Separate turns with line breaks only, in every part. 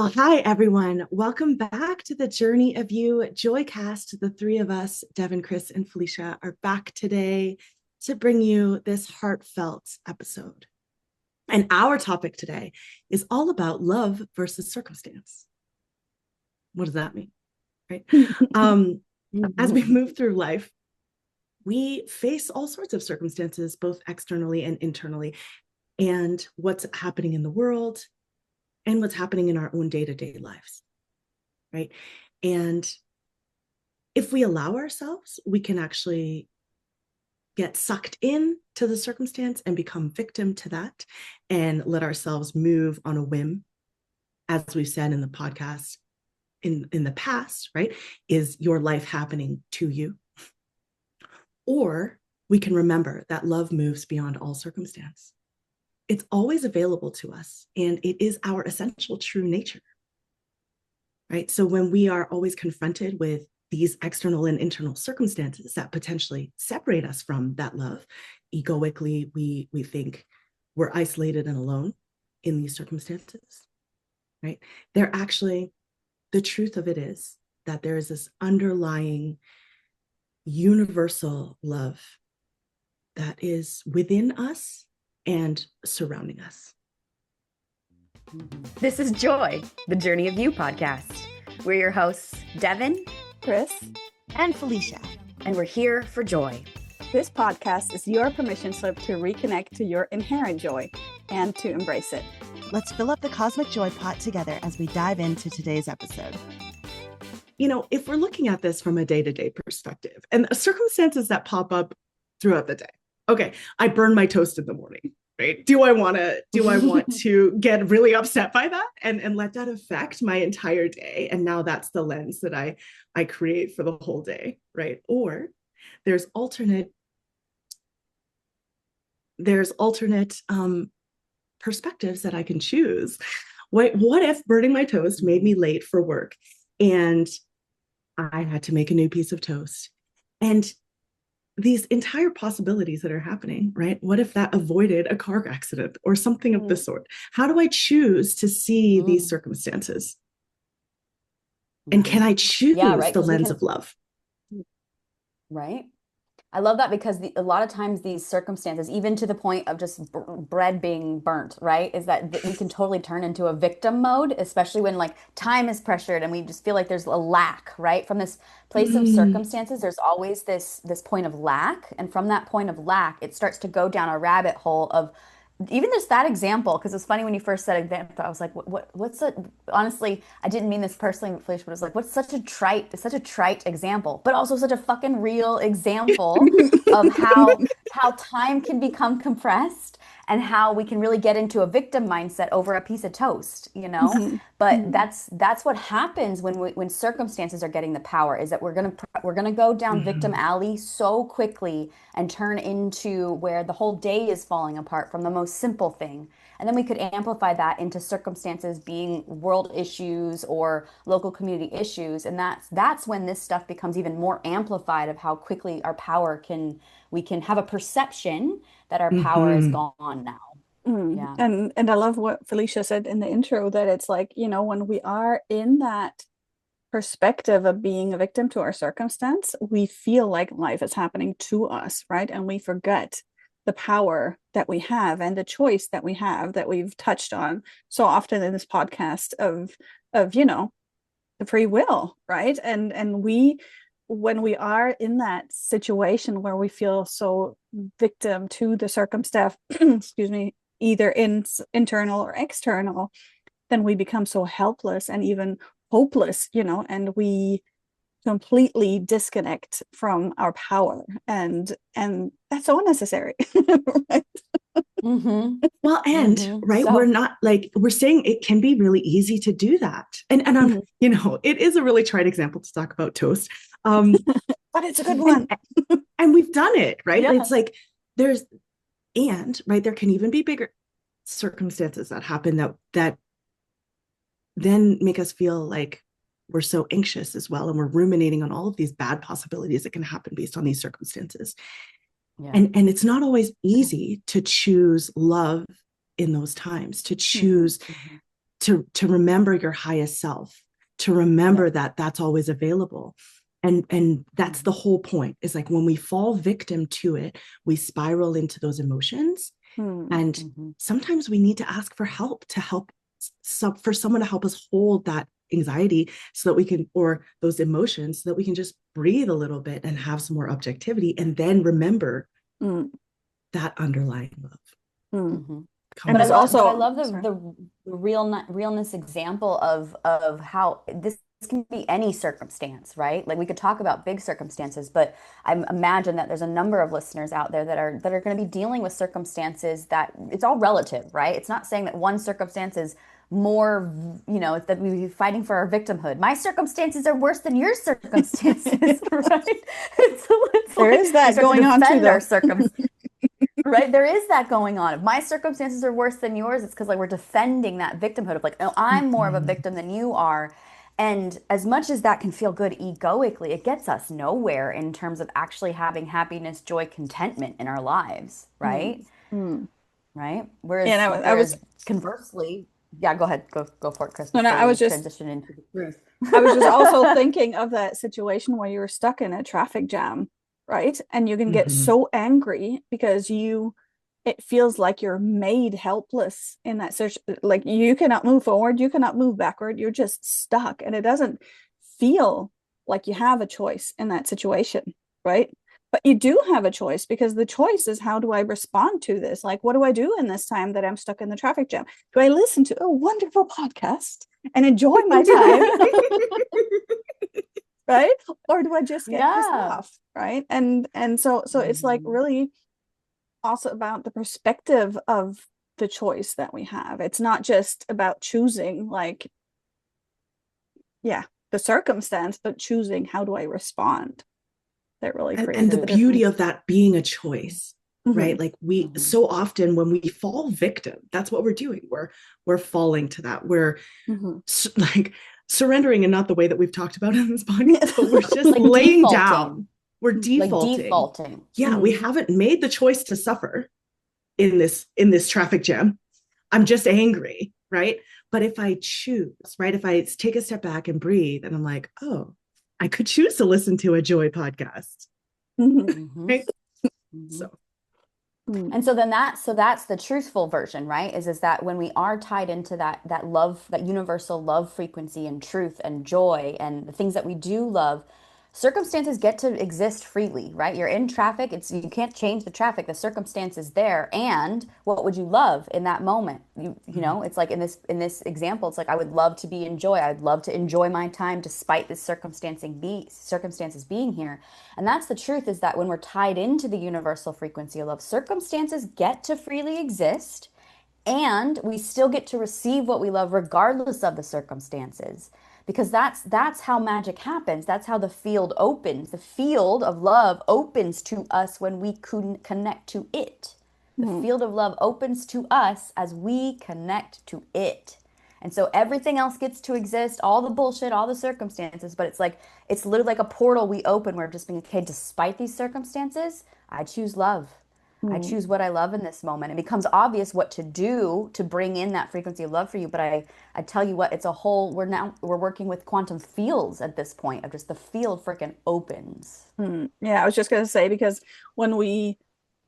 Well, hi everyone. Welcome back to the Journey of You JoyCast. The three of us, Devin, Chris, and Felicia, are back today to bring you this heartfelt episode. And our topic today is all about love versus circumstance. What does that mean? Right? As we move through life, we face all sorts of circumstances, both externally and internally, and what's happening in the world and what's happening in our own day-to-day lives, right? And if we allow ourselves, we can actually get sucked in to the circumstance and become victim to that and let ourselves move on a whim. As we've said in the podcast in the past, right? Is your life happening to you? Or we can remember that love moves beyond all circumstance. It's always available to us, and it is our essential true nature, right? So when we are always confronted with these external and internal circumstances that potentially separate us from that love, egoically, we think we're isolated and alone in these circumstances, right? They're actually, the truth of it is that there is this underlying universal love that is within us and surrounding us.
This is Joy, the Journey of You podcast. We're your hosts, Devin,
Chris,
and Felicia.
And we're here for joy.
This podcast is your permission slip to reconnect to your inherent joy and to embrace it.
Let's fill up the cosmic joy pot together as we dive into today's episode.
You know, if we're looking at this from a day-to-day perspective and circumstances that pop up throughout the day. Okay, I burn my toast in the morning, right? Do I want to get really upset by that and let that affect my entire day? And now that's the lens that I create for the whole day, right? Or there's alternate perspectives that I can choose. What if burning my toast made me late for work and I had to make a new piece of toast? And these entire possibilities that are happening, right? What if that avoided a car accident or something of the sort? How do I choose to see these circumstances? And can I choose the lens of love?
Right. I love that because a lot of times these circumstances, even to the point of just bread being burnt, right, is that we can totally turn into a victim mode, especially when like time is pressured and we just feel like there's a lack, right? From this place of circumstances, there's always this point of lack. And from that point of lack, it starts to go down a rabbit hole of even just that example, because it's funny when you first said example, I was like, what's a, honestly, I didn't mean this personally, Felicia, but it was like, what's such a trite example, but also such a fucking real example of how time can become compressed and how we can really get into a victim mindset over a piece of toast, you know?
Mm-hmm.
But that's what happens when circumstances are getting the power, is that we're gonna go down victim alley so quickly and turn into where the whole day is falling apart from the most simple thing. And then we could amplify that into circumstances being world issues or local community issues. And that's when this stuff becomes even more amplified of how quickly our power we can have a perception that our power is gone now.
Yeah. And I love what Felicia said in the intro, that it's like, you know, when we are in that perspective of being a victim to our circumstance, we feel like life is happening to us, right? And we forget the power that we have and the choice that we have, that we've touched on so often in this podcast of you know, the free will, right? And when we are in that situation where we feel so victim to the circumstance, excuse me, either internal or external, then we become so helpless and even hopeless, you know, and we completely disconnect from our power, and that's so unnecessary. Right?
Well, and right, so, we're not like, we're saying it can be really easy to do that, and I'm you know, it is a really trite example to talk about toast,
but it's a good one.
and we've done it, right?
Yeah.
It's like there can even be bigger circumstances that happen that then make us feel like we're so anxious as well, and we're ruminating on all of these bad possibilities that can happen based on these circumstances. Yeah. And it's not always easy to choose love in those times, to choose to remember your highest self, to remember that that's always available. And that's the whole point, is like when we fall victim to it, we spiral into those emotions. And sometimes we need to ask for help, for someone to help us hold that anxiety so that we can, or those emotions, so that we can just breathe a little bit and have some more objectivity, and then remember that underlying love.
But I love the realness example of how this can be any circumstance, right? Like we could talk about big circumstances, but I imagine that there's a number of listeners out there that are going to be dealing with circumstances that it's all relative, right? It's not saying that one circumstance is more, it's that we be fighting for our victimhood. My circumstances are worse than your circumstances, right?
There is that going on too, though.
Right? There is that going on. If my circumstances are worse than yours, it's because like we're defending that victimhood of like, oh, I'm more of a victim than you are. And as much as that can feel good egoically, it gets us nowhere in terms of actually having happiness, joy, contentment in our lives, right? Right? Whereas, conversely, yeah, go ahead. Go for it, Chris.
No, I was just
transition into the truth.
I was just also thinking of that situation where you're stuck in a traffic jam, right? And you can get so angry because it feels like you're made helpless in that search. Like you cannot move forward, you cannot move backward, you're just stuck. And it doesn't feel like you have a choice in that situation, right? But you do have a choice, because the choice is, how do I respond to this? Like, what do I do in this time that I'm stuck in the traffic jam? Do I listen to a wonderful podcast and enjoy my time? Right? Or do I just get pissed off? Right? And so it's like really also about the perspective of the choice that we have. It's not just about choosing like, the circumstance, but choosing how do I respond. That really creates
and the beauty of that being a choice, right? Like we so often when we fall victim, that's what we're doing. We're falling to that. We're like surrendering, and not the way that we've talked about in this podcast, but we're just like laying down. We're defaulting.
Like defaulting.
Yeah, we haven't made the choice to suffer in this traffic jam. I'm just angry, right? But if I choose, right, if I take a step back and breathe, and I'm like, oh, I could choose to listen to a joy podcast. Right? So.
And so that's the truthful version, right? Is that when we are tied into that love, that universal love frequency and truth and joy and the things that we do love, circumstances get to exist freely, right? You're in traffic. You can't change the traffic. The circumstance is there. And what would you love in that moment? You know, it's like in this example, it's like, I would love to be in joy. I'd love to enjoy my time despite this circumstances being here. And that's the truth, is that when we're tied into the universal frequency of love, circumstances get to freely exist, and we still get to receive what we love regardless of the circumstances. Because that's how magic happens. That's how the field opens. The field of love opens to us when we connect to it. The field of love opens to us as we connect to it. And so everything else gets to exist, all the bullshit, all the circumstances, but it's literally like a portal we open where just being, okay, despite these circumstances, I choose love. I choose what I love in this moment. It becomes obvious what to do to bring in that frequency of love for you. But I tell you what, it's a whole, we're working with quantum fields at this point, of just the field freaking opens.
Yeah, I was just going to say, because when we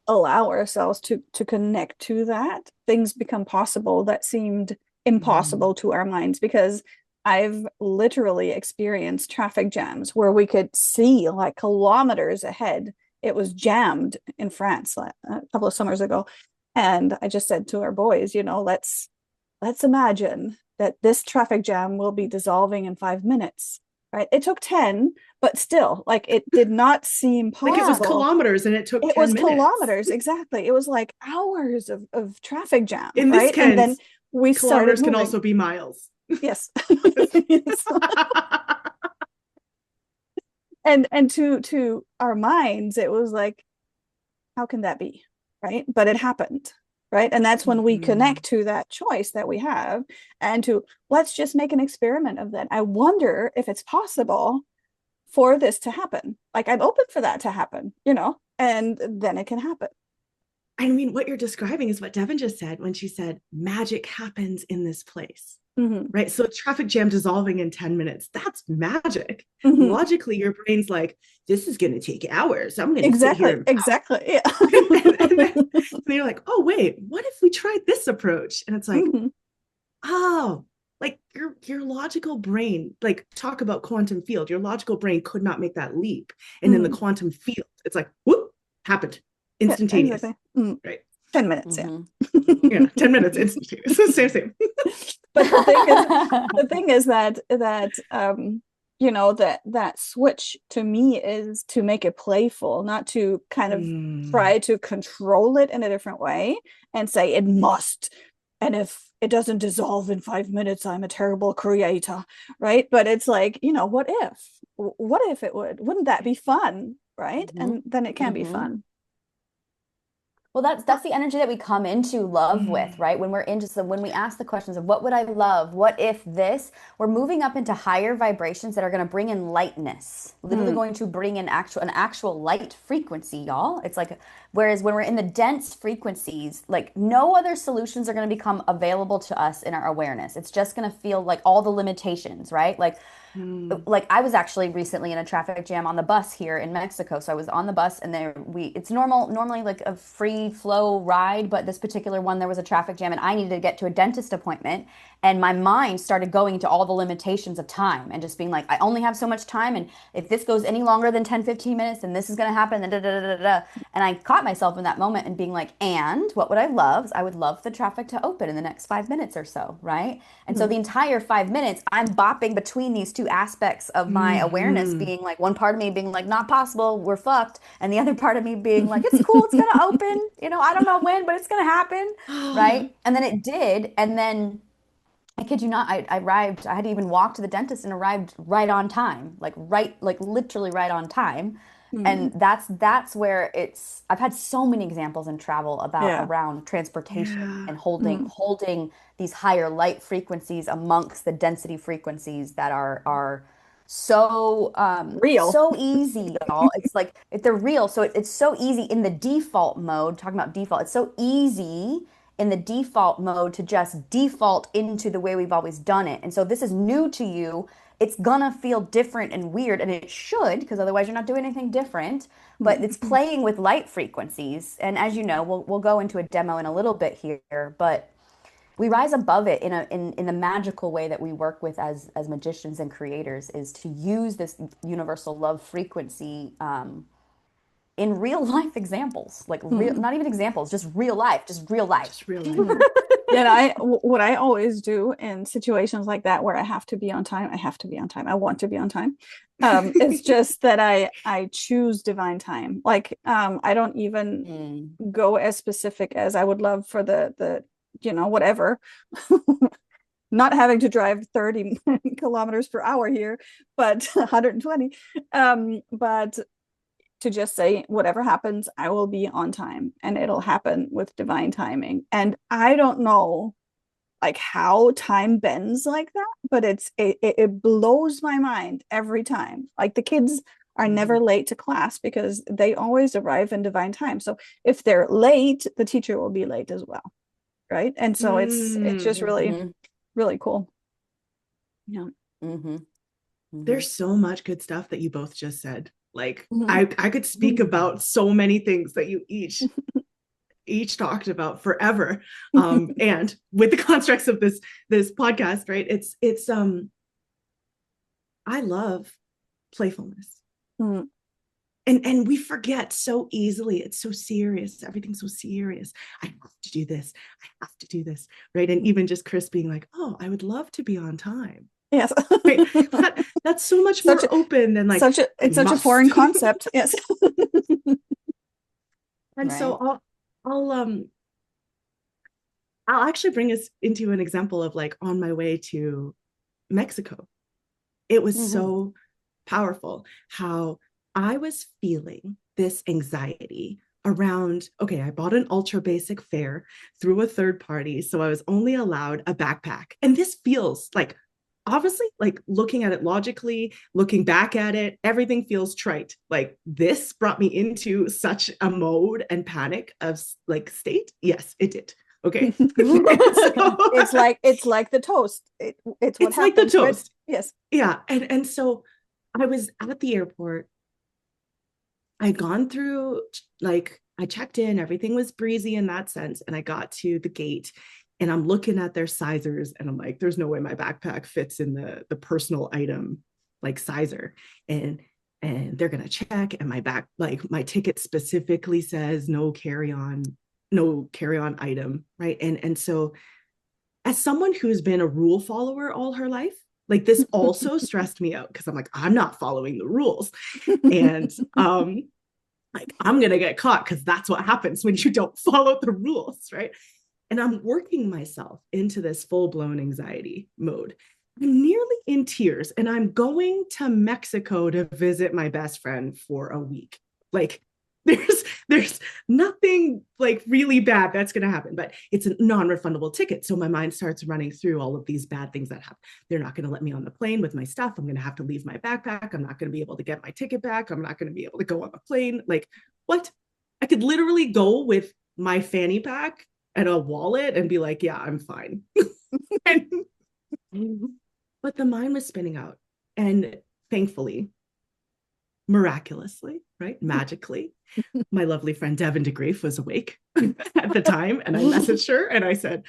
allow ourselves to connect to that, things become possible that seemed impossible to our minds. Because I've literally experienced traffic jams where we could see like kilometers ahead. It was jammed in France a couple of summers ago. And I just said to our boys, let's imagine that this traffic jam will be dissolving in 5 minutes, right? It took 10, but still, like, it did not seem possible.
Like it was kilometers and it took 10 minutes. It was
kilometers, exactly. It was like hours of traffic jam,
in
right?
This case, and then
we
kilometers can also be miles.
Yes. And to our minds, it was like, how can that be? Right. But it happened. Right. And that's when we connect to that choice that we have, and to, let's just make an experiment of that. I wonder if it's possible for this to happen. Like, I'm open for that to happen, and then it can happen.
I mean, what you're describing is what Devin just said when she said magic happens in this place. right? So traffic jam dissolving in 10 minutes, that's magic.
Mm-hmm.
Logically, your brain's like, this is going to take hours. I'm going to sit
Exactly.
here.
Exactly. Yeah.
And then you're like, oh, wait, what if we tried this approach? And it's like, oh, like your logical brain, like talk about quantum field, your logical brain could not make that leap. And in the quantum field, it's like, whoop, happened. Instantaneous.
Yeah, exactly.
Right.
10 minutes,
Mm-hmm.
Yeah, 10 minutes, instantaneous. Same.
But the thing is that you know, that switch to me is to make it playful, not to kind of try to control it in a different way and say it must. And if it doesn't dissolve in 5 minutes, I'm a terrible creator, right? But it's like, you know, what if? What if it would? Wouldn't that be fun, right? And then it can be fun.
Well, that's the energy that we come into love with, right? When we're into when we ask the questions of what would I love? What if this? We're moving up into higher vibrations that are going to bring in lightness, literally going to bring in an actual light frequency, y'all. It's like, whereas when we're in the dense frequencies, like no other solutions are going to become available to us in our awareness. It's just going to feel like all the limitations, right? Like I was actually recently in a traffic jam on the bus here in Mexico. So I was on the bus and it's normally like a free flow ride, but this particular one, there was a traffic jam and I needed to get to a dentist appointment. And my mind started going into all the limitations of time and just being like, I only have so much time. And if this goes any longer than 10, 15 minutes, then this is going to happen. And, and I caught myself in that moment and being like, and what would I love? I would love the traffic to open in the next 5 minutes or so. Right. And so the entire 5 minutes, I'm bopping between these two aspects of my awareness being like, one part of me being like, not possible, we're fucked. And the other part of me being like, it's cool, it's going to open. You know, I don't know when, but it's going to happen. Right. And then it did. And then I kid you not, I arrived, I had to even walk to the dentist and arrived right on time, like literally right on time. And that's where I've had so many examples in travel about around transportation and holding these higher light frequencies amongst the density frequencies that are so
Real.
so easy, y'all. It's like if they're real, so it's so easy in the default mode, talking about default, it's so easy in the default mode to just default into the way we've always done it. And so this is new to you. It's gonna feel different and weird, and it should, because otherwise you're not doing anything different. But it's playing with light frequencies. And as you know, we'll go into a demo in a little bit here, but we rise above it in the magical way that we work with as magicians and creators is to use this universal love frequency in real life examples, like not even examples, just real life.
Just real life.
Yeah, what I always do in situations like that where I have to be on time, I want to be on time. It's just that I choose divine time. Like I don't even go as specific as I would love for the you know, whatever. Not having to drive 30 kilometers per hour here, but 120. But to just say, whatever happens, I will be on time and it'll happen with divine timing. And I don't know like how time bends like that, but it blows my mind every time. Like the kids are never late to class because they always arrive in divine time. So if they're late, the teacher will be late as well. Right. And so it's just really, really cool. Yeah.
There's so much good stuff that you both just said. Like I could speak about so many things that you each talked about forever. And with the constructs of this podcast, right? It's I love playfulness. And we forget so easily. It's so serious. Everything's so serious. I have to do this. I have to do this. Right. And even just Chris being like, oh, I would love to be on time.
Yes.
Right? That's so much more open than like
it's such a foreign concept. Yes.
And so I'll actually bring us into an example of like on my way to Mexico. It was so powerful how I was feeling this anxiety around, okay, I bought an ultra basic fare through a third party, so I was only allowed a backpack. And this feels like, obviously, like looking at it logically, looking back at it, everything feels trite. Like this brought me into such a mode and panic of like state. Yes, it did. Okay.
It's like the toast. It's what
it's like the
happens, right?
toast.
Yes.
Yeah. And so I was at the airport. I'd gone through, like, I checked in, everything was breezy in that sense. And I got to the gate and I'm looking at their sizers and I'm like, there's no way my backpack fits in the personal item, like, sizer. And they're gonna check, and my ticket specifically says no carry-on item, right? And so, as someone who's been a rule follower all her life, like, this also stressed me out because I'm like, I'm not following the rules. And like, I'm gonna get caught because that's what happens when you don't follow the rules, right? And I'm working myself into this full-blown anxiety mode. I'm nearly in tears, and I'm going to Mexico to visit my best friend for a week. Like, there's nothing, like, really bad that's going to happen, but it's a non-refundable ticket. So my mind starts running through all of these bad things that happen. They're not going to let me on the plane with my stuff. I'm going to have to leave my backpack. I'm not going to be able to get my ticket back. I'm not going to be able to go on the plane. Like, what? I could literally go with my fanny pack and a wallet and be like, yeah, I'm fine. and, but the mind was spinning out. And thankfully, miraculously, right? Magically, my lovely friend Devin was awake at the time. And I messaged her and I said,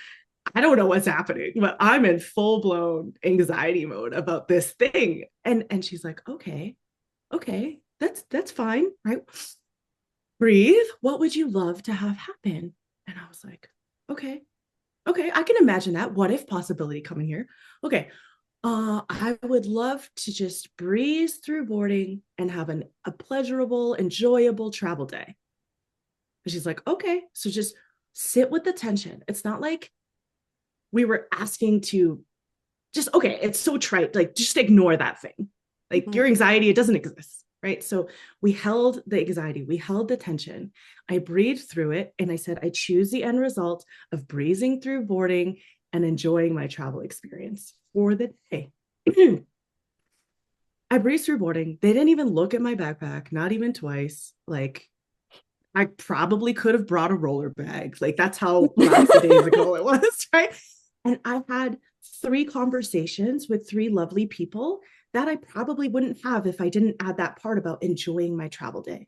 I don't know what's happening, but I'm in full-blown anxiety mode about this thing. And she's like, okay, that's fine, right? Breathe. What would you love to have happen? And I was like, okay, I can imagine that. What if possibility coming here? Okay. I would love to just breeze through boarding and have a pleasurable, enjoyable travel day. And she's like, okay, so just sit with the tension. It's not like we were asking to just, okay, it's so trite. Like, just ignore that thing. Like, your anxiety, it doesn't exist, right? So we held the anxiety, we held the tension. I breathed through it and I said, I choose the end result of breezing through boarding and enjoying my travel experience for the day. I breezed through boarding. They didn't even look at my backpack, not even twice. Like, I probably could have brought a roller bag. Like, that's how lackadaisical it was, right? And I had 3 conversations with 3 lovely people that I probably wouldn't have if I didn't add that part about enjoying my travel day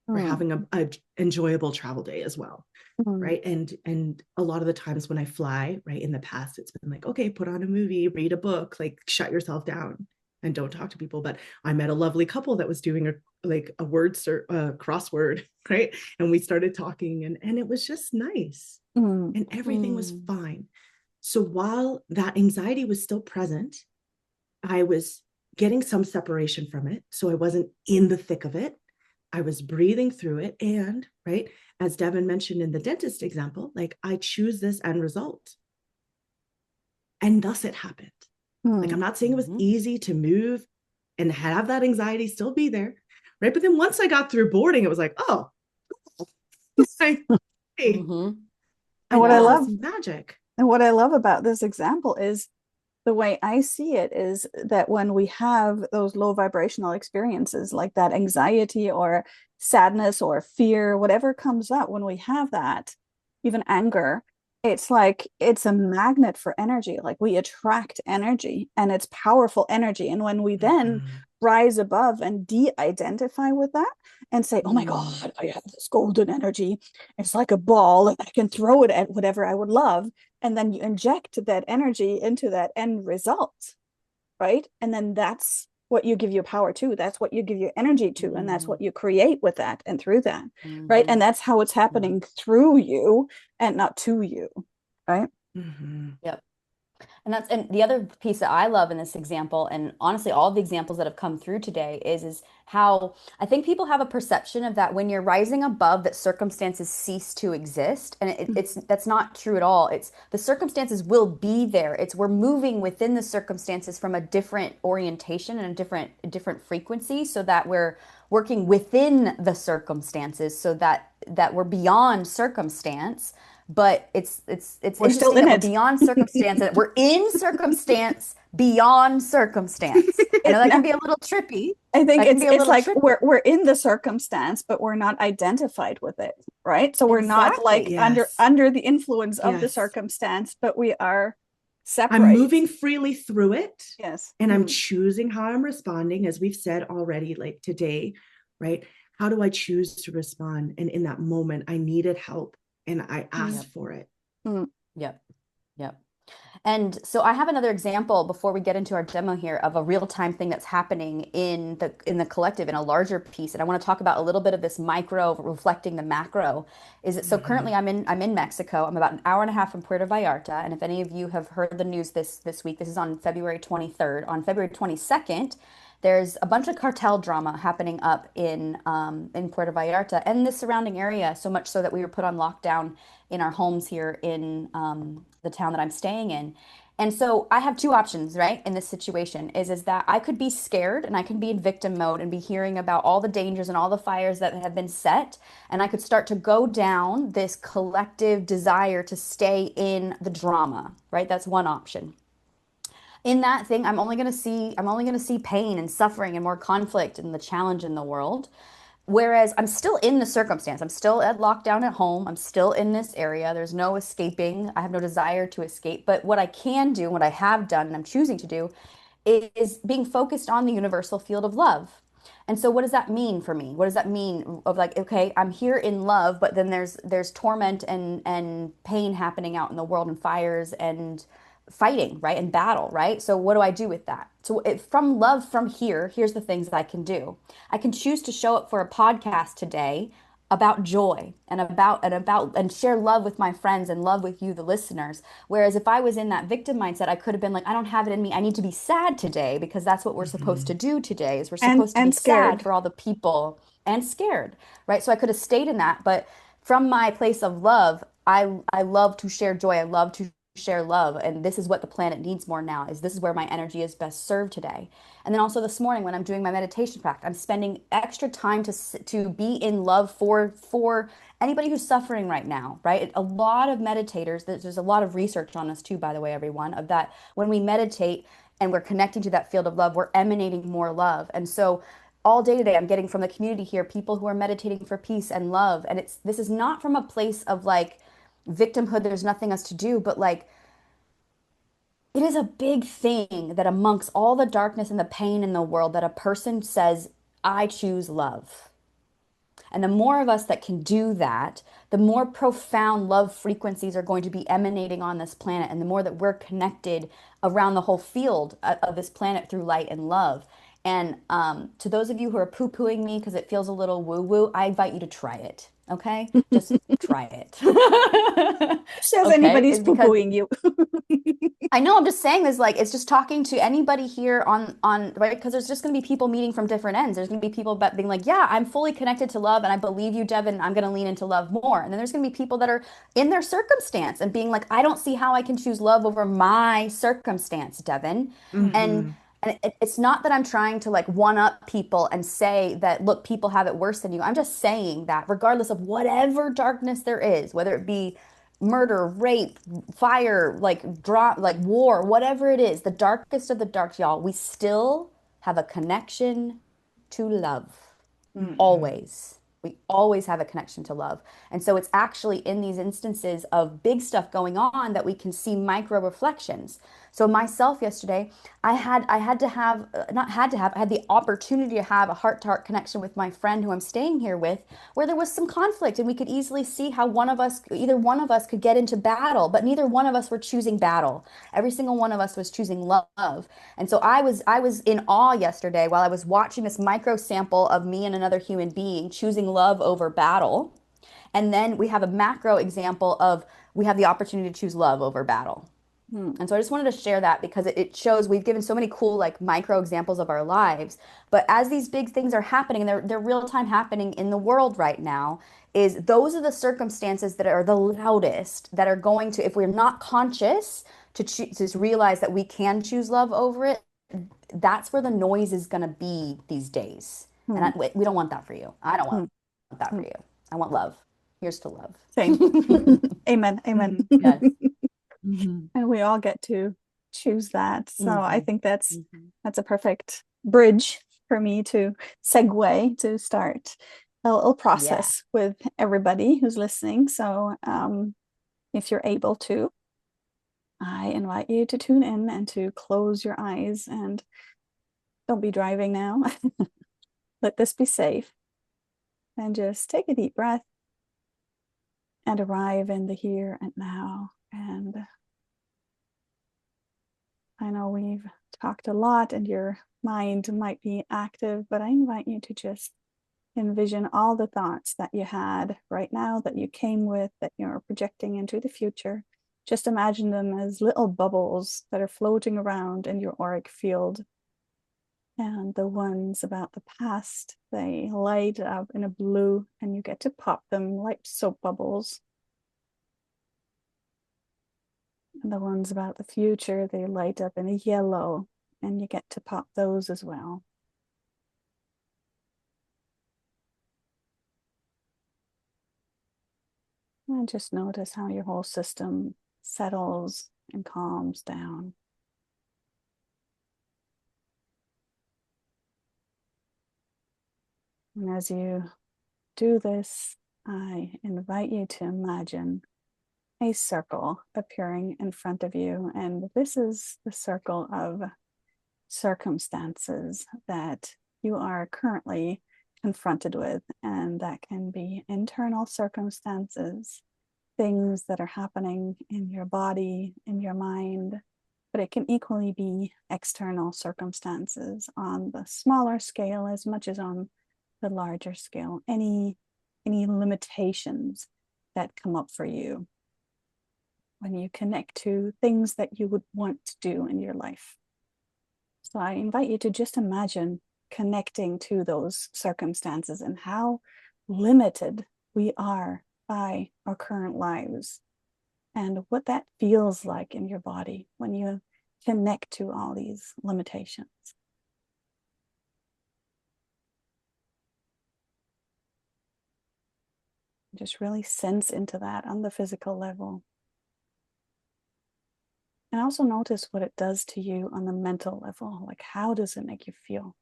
or having a enjoyable travel day as well. Right. And a lot of the times when I fly, right, in the past, it's been like, okay, put on a movie, read a book, like, shut yourself down and don't talk to people. But I met a lovely couple that was doing a word crossword, right? And we started talking and it was just nice and everything was fine. So while that anxiety was still present, I was getting some separation from it. So I wasn't in the thick of it. I was breathing through it. And, right, as Devin mentioned in the dentist example, like, I choose this end result. And thus it happened. Like, I'm not saying it was easy to move and have that anxiety still be there, right? But then once I got through boarding, it was like, oh, like, hey,
and what I love,
magic.
And what I love about this example is the way I see it is that when we have those low vibrational experiences, like that anxiety or sadness or fear, whatever comes up, when we have that, even anger, it's like it's a magnet for energy. Like, we attract energy and it's powerful energy. And when we then rise above and de-identify with that and say, oh my God, I have this golden energy. It's like a ball and I can throw it at whatever I would love. And then you inject that energy into that end result, right? And then that's what you give your power to. That's what you give your energy to. And that's what you create with that and through that, right? And that's how it's happening through you and not to you, right?
Yep. And the other piece that I love in this example, and honestly, all the examples that have come through today is how I think people have a perception of that when you're rising above, that circumstances cease to exist. And that's not true at all. It's the circumstances will be there. It's we're moving within the circumstances from a different orientation and a different frequency, so that we're working within the circumstances, so that we're beyond circumstance. But it's
we're still in
that
it.
we're beyond circumstance, and we're in circumstance beyond circumstance. I know that can be a little trippy.
I think it's like we're in the circumstance, but we're not identified with it, right? So we're not like
Yes.
under the influence of the
Yes.
circumstance, but we are
I'm
separate.
moving freely through it.
Yes.
And I'm choosing how I'm responding, as we've said already, like today, right? How do I choose to respond? And in that moment, I needed help and I asked for it.
Yep. Yep. And so I have another example before we get into our demo here of a real-time thing that's happening in the collective in a larger piece. And I want to talk about a little bit of this micro reflecting the macro. Is it so currently I'm in Mexico. I'm about an hour and a half from Puerto Vallarta. And if any of you have heard the news this week, this is on February 23rd. On February 22nd, there's a bunch of cartel drama happening up in Puerto Vallarta and the surrounding area, so much so that we were put on lockdown in our homes here in the town that I'm staying in. And so I have two options, right, in this situation is that I could be scared and I can be in victim mode and be hearing about all the dangers and all the fires that have been set. And I could start to go down this collective desire to stay in the drama, right? That's one option. In that thing, I'm only going to see pain and suffering and more conflict and the challenge in the world. Whereas I'm still in the circumstance. I'm still at lockdown at home. I'm still in this area. There's no escaping. I have no desire to escape. But what I can do, what I have done, and I'm choosing to do, is being focused on the universal field of love. And so what does that mean for me? What does that mean of like, okay, I'm here in love, but then there's torment and pain happening out in the world and fires and fighting, right? And battle, right? So what do I do with that? So from love from here, here's the things that I can do. I can choose to show up for a podcast today about joy and share love with my friends and love with you, the listeners. Whereas if I was in that victim mindset, I could have been like, I don't have it in me. I need to be sad today because that's what we're supposed to do today is we're supposed to be sad for all the people and scared, right? So I could have stayed in that, but from my place of love, I love to share joy. I love to share love, and this is what the planet needs more now. Is this is where my energy is best served today. And then also this morning when I'm doing my meditation practice, I'm spending extra time to be in love for anybody who's suffering right now, right? A lot of meditators, there's a lot of research on this too, by the way, everyone, of that when we meditate and we're connecting to that field of love, we're emanating more love. And so all day today, I'm getting from the community here people who are meditating for peace and love. And this is not from a place of like victimhood, there's nothing else to do, but like it is a big thing that amongst all the darkness and the pain in the world that a person says, I choose love. And the more of us that can do that, the more profound love frequencies are going to be emanating on this planet. And the more that we're connected around the whole field of this planet through light and love. And to those of you who are poo-pooing me because it feels a little woo-woo, I invite you to try it. Okay? Just try it.
Says
Okay?
anybody's
It's because
poo-pooing you.
I know I'm just saying this like it's just talking to anybody here on right because there's just going to be people meeting from different ends. There's going to be people being like, yeah, I'm fully connected to love and I believe you, Devin. I'm going to lean into love more. And then there's going to be people that are in their circumstance and being like, I don't see how I can choose love over my circumstance, Devin. And it's not that I'm trying to like one up people and say that, look, people have it worse than you. I'm just saying that regardless of whatever darkness there is, whether it be murder, rape, fire, like drop, like war, whatever it is, the darkest of the dark, y'all, we still have a connection to love. Always. We always have a connection to love. And so it's actually in these instances of big stuff going on that we can see micro reflections. So myself yesterday, I had to have not had to have I had the opportunity to have a heart-to-heart connection with my friend who I'm staying here with, where there was some conflict and we could easily see how either one of us could get into battle, but neither one of us were choosing battle. Every single one of us was choosing love. And so I was in awe yesterday while I was watching this micro sample of me and another human being choosing love over battle. And then we have a macro example of we have the opportunity to choose love over battle. And so I just wanted to share that because it shows we've given so many cool like micro examples of our lives. But as these big things are happening, and they're real time happening in the world right now, is those are the circumstances that are the loudest that are going to, if we're not conscious to realize that we can choose love over it, that's where the noise is going to be these days. And we don't want that for you. I don't want that for you. I want love. Here's to love.
Same. Amen. Amen.
Yes.
And we all get to choose that. So I think that's a perfect bridge for me to segue to start little process with everybody who's listening. So if you're able to, I invite you to tune in and to close your eyes, and don't be driving now. Let this be safe. And just take a deep breath and arrive in the here and now. And I know we've talked a lot and your mind might be active, but I invite you to just envision all the thoughts that you had right now, that you came with, that you're projecting into the future. Just imagine them as little bubbles that are floating around in your auric field. And the ones about the past, they light up in a blue, and you get to pop them like soap bubbles. And the ones about the future, they light up in a yellow, and you get to pop those as well. And just notice how your whole system settles and calms down. And as you do this, I invite you to imagine a circle appearing in front of you. And this is the circle of circumstances that you are currently confronted with. And that can be internal circumstances, things that are happening in your body, in your mind, but it can equally be external circumstances on the smaller scale as much as on the larger scale. Any limitations that come up for you when you connect to things that you would want to do in your life. So I invite you to just imagine connecting to those circumstances and how limited we are by our current lives, and what that feels like in your body when you connect to all these limitations. Just really sense into that on the physical level. And also notice what it does to you on the mental level. Like, how does it make you feel?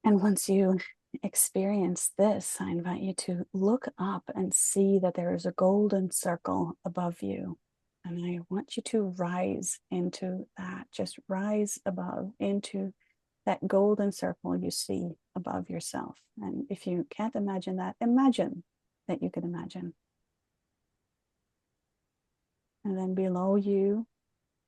And once you experience this, I invite you to look up and see that there is a golden circle above you. And I want you to rise into that. Just rise above into that golden circle you see above yourself. And if you can't imagine that, imagine that you can imagine. And then below you,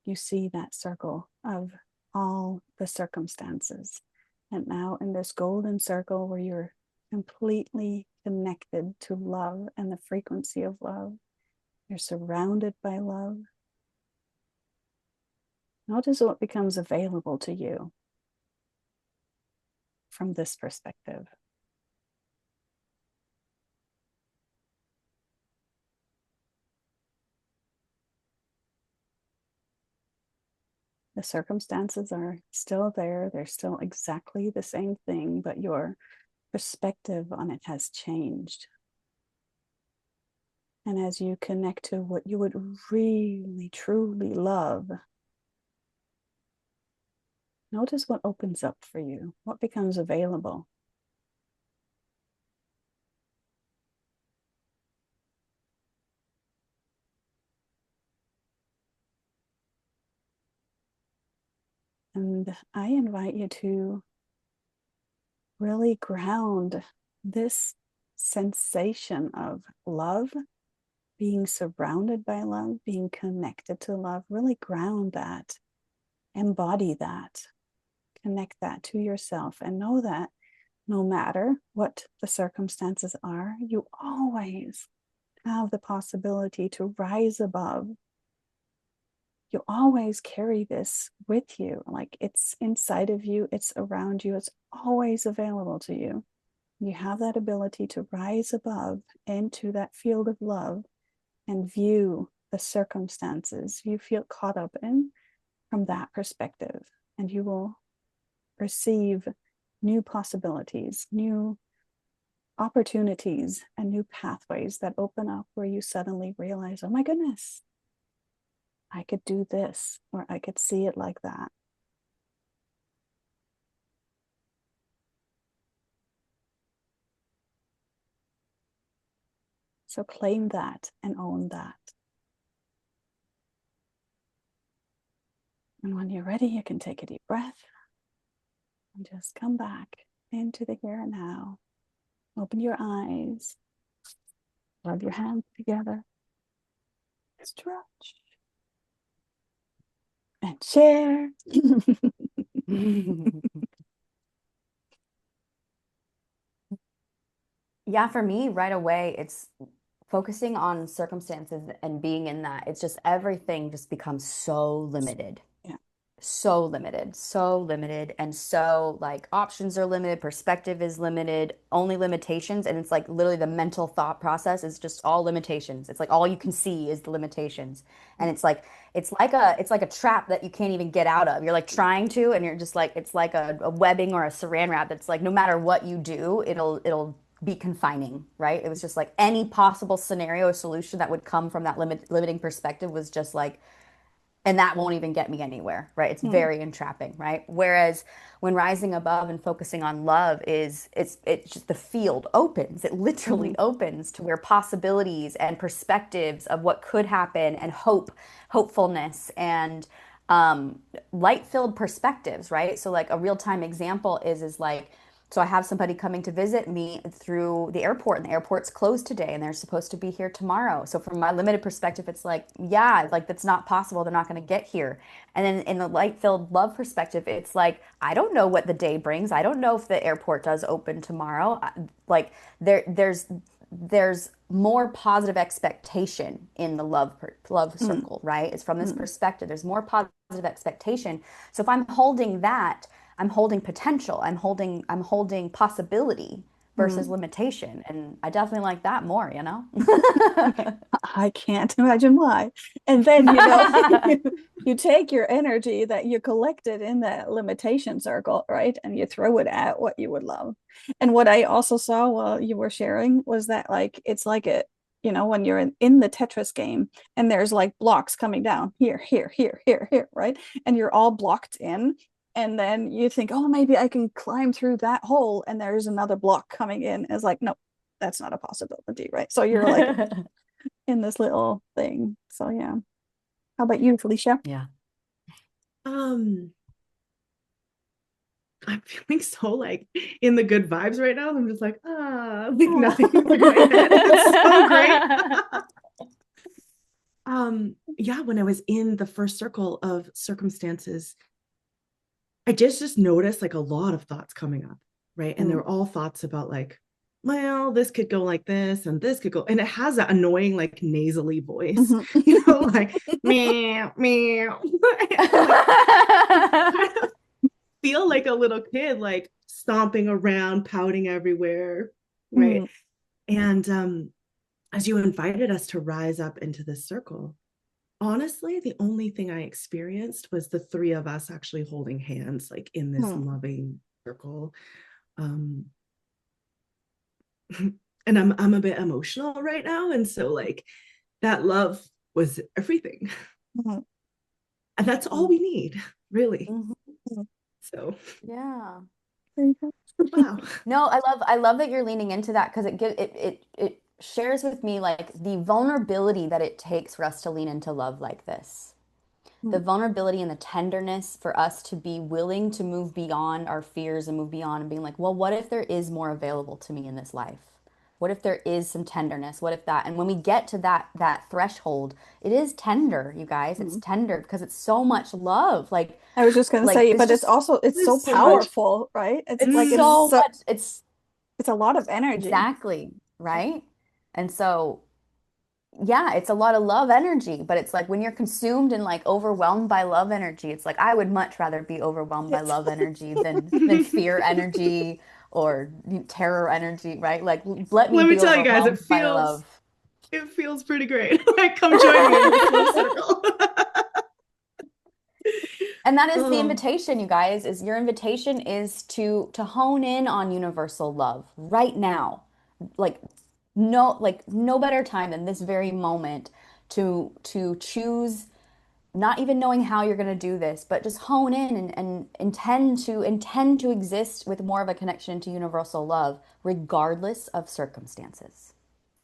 you see that circle of all the circumstances. And now in this golden circle where you're completely connected to love and the frequency of love, you're surrounded by love. Notice what becomes available to you from this perspective. The circumstances are still there. They're still exactly the same thing, but your perspective on it has changed. And as you connect to what you would really, truly love, notice what opens up for you, what becomes available. And I invite you to really ground this sensation of love, being surrounded by love, being connected to love. Really ground that, embody that, connect that to yourself, and know that no matter what the circumstances are, you always have the possibility to rise above. You always carry this with you, like it's inside of you, it's around you, it's always available to you. You have that ability to rise above into that field of love and view the circumstances you feel caught up in from that perspective. And you will receive new possibilities, new opportunities, and new pathways that open up where you suddenly realize, oh my goodness, I could do this, or I could see it like that. So claim that and own that. And when you're ready, you can take a deep breath and just come back into the here and now. Open your eyes. Rub your hands together. Stretch. And share.
Yeah, for me, right away, it's focusing on circumstances and being in that. It's just everything just becomes so limited.
Yeah.
So limited, so limited. And so, like, options are limited, perspective is limited, only limitations. And it's like literally the mental thought process is just all limitations. It's like all you can see is the limitations. And it's like a trap that you can't even get out of. You're like trying to, and you're just like, it's like a webbing or a saran wrap that's like no matter what you do, it'll be confining, right? It was just like any possible scenario or solution that would come from that limiting perspective was just like, and that won't even get me anywhere, right? It's very entrapping, right? Whereas when rising above and focusing on love it's just the field opens. It literally opens to where possibilities and perspectives of what could happen and hopefulness and light-filled perspectives, right? So like a real-time example is like, so I have somebody coming to visit me through the airport, and the airport's closed today, and they're supposed to be here tomorrow. So from my limited perspective, it's like, yeah, like that's not possible. They're not going to get here. And then in the light-filled love perspective, it's like, I don't know what the day brings. I don't know if the airport does open tomorrow. Like there's more positive expectation in the love circle, right? It's from this perspective. There's more positive expectation. So if I'm holding that, I'm holding potential. I'm holding possibility versus limitation. And I definitely like that more, you know?
I can't imagine why. And then, you know, you take your energy that you collected in that limitation circle, right? And you throw it at what you would love. And what I also saw while you were sharing was that, like, it's like it, you know, when you're in the Tetris game and there's like blocks coming down here, here, here, here, here, right? And you're all blocked in. And then you think, oh, maybe I can climb through that hole. And there's another block coming in. It's like, no, that's not a possibility, right? So you're like in this little thing. So yeah. How about you, Felicia?
Yeah.
I'm feeling so like in the good vibes right now. I'm just like, like nothing in my head. It's so great. Yeah, when I was in the first circle of circumstances, I just noticed like a lot of thoughts coming up, right? And they were all thoughts about like, well, this could go like this and this could go, and it has that annoying like nasally voice, you know, like meow meow. I feel like a little kid, like stomping around, pouting everywhere, right? And as you invited us to rise up into this circle, honestly, the only thing I experienced was the three of us actually holding hands, like in this loving circle. Um, and I'm a bit emotional right now, and so like that love was everything, and that's all we need, really. So
Yeah.
wow.
No, I love that you're leaning into that because it shares with me like the vulnerability that it takes for us to lean into love like this. The vulnerability and the tenderness for us to be willing to move beyond our fears and move beyond and being like, well, what if there is more available to me in this life? What if there is some tenderness? What if that? And when we get to that threshold, it is tender, you guys. It's tender because it's so much love. Like
I was just gonna say, but it's also it's so
so
powerful, right? It's like
so much.
It's a lot of energy.
Exactly, right? And so yeah, it's a lot of love energy, but it's like when you're consumed and like overwhelmed by love energy, it's like I would much rather be overwhelmed by love energy than fear energy or terror energy, right? Like let me
Let me
be
tell you guys,
overwhelmed by love.
it feels pretty great. Like come join me in this little circle.
And that is the invitation, you guys, is your invitation is to hone in on universal love right now. Like no better time than this very moment to choose, not even knowing how you're going to do this, but just hone in and intend to exist with more of a connection to universal love regardless of circumstances.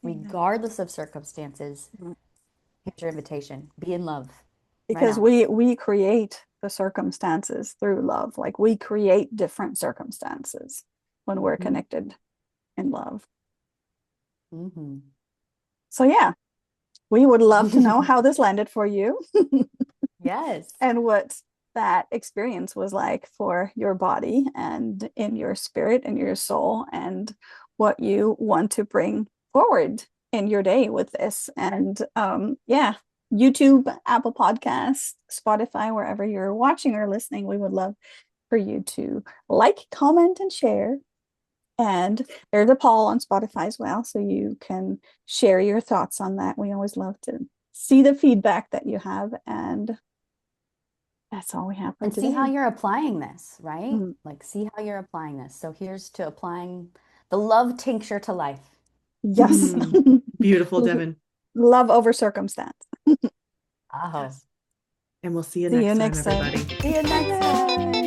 regardless of circumstances.
Mhm.
Here's your invitation. Be in love.
Because
Right
we create the circumstances through love. Like we create different circumstances when we're connected in love.
now.
So yeah, we would love to know how this landed for you
Yes.
and what that experience was like for your body and in your spirit and your soul, and what you want to bring forward in your day with this. And yeah, YouTube, Apple Podcasts, Spotify, wherever you're watching or listening, we would love for you to like, comment, and share. And there's a poll on Spotify as well, so you can share your thoughts on that. We always love to see the feedback that you have. And that's all we have for
And
today.
see how you're applying this, right?
Mm.
Like, see how you're applying this. So here's to applying the love tincture to life.
Yes.
Beautiful, Devin.
Love over circumstance.
Oh.
And we'll see you
See
next
you
time,
next time.
everybody.
See you next time.